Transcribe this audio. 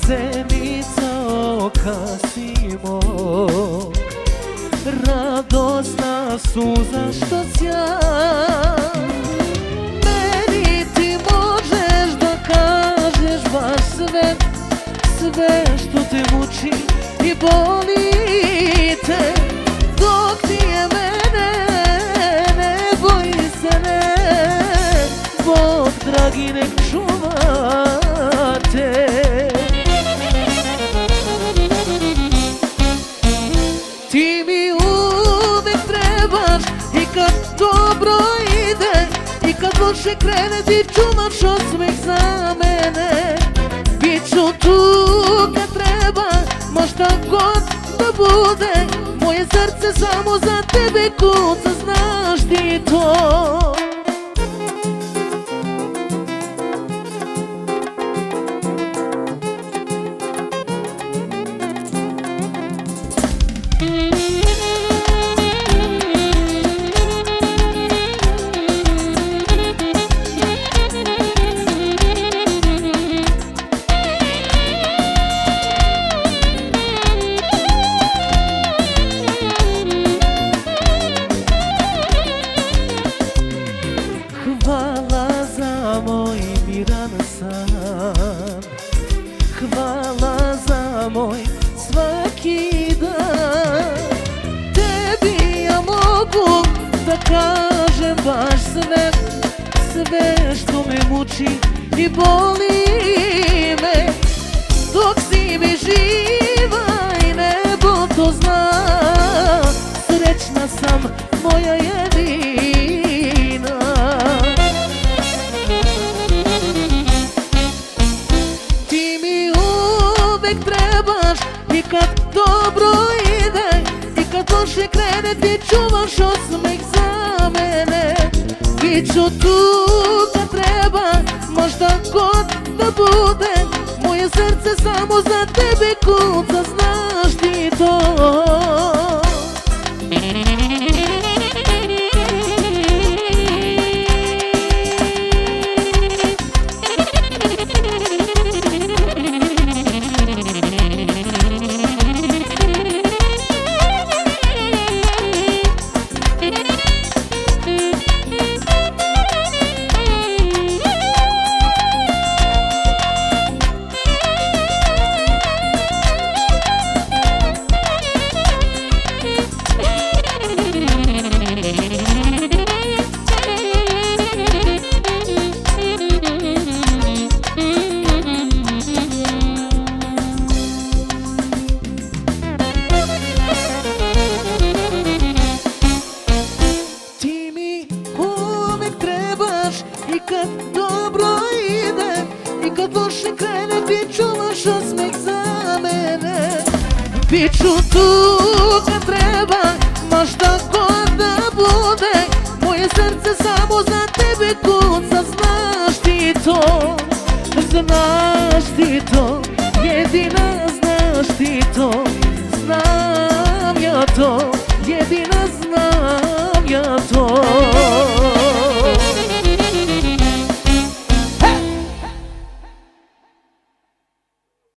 zenica oka si moj, radosna suza što sja. Meni ti možeš da kažeš baš sve, sve što te muči i boli te. Dok ti je mene, ne boj se, ne, Bog dragi nek čuva te. Ti mi uvek trebaš i kad dobro ide i kad loše krene, ti čuvaš osmeh za mene. Biću tu kad treba, ma šta god da bude, moje srce samo za tebe kuca, znaš ti to. Hvala za moj miran san, hvala za moj svaki dan. Tebi ja mogu da kažem baš sve, sve što me muči i boli me. Dok si mi živa i nebo to zna, srećna sam moja jedina. Ti mi uvek trebaš i kad dobro ide i kad loše krene, ti čuvaš osmeh za mene. Biću tu kad treba, možda god da bude, moje srce samo za tebe kuca, znaš ti to. I kad dobro ide i kad loše krene, ti čuvaš osmeh za mene. Biću tu kad treba, ma šta god da bude, moje srce samo za tebe kuca, znaš ti to, znaš ti to, jedina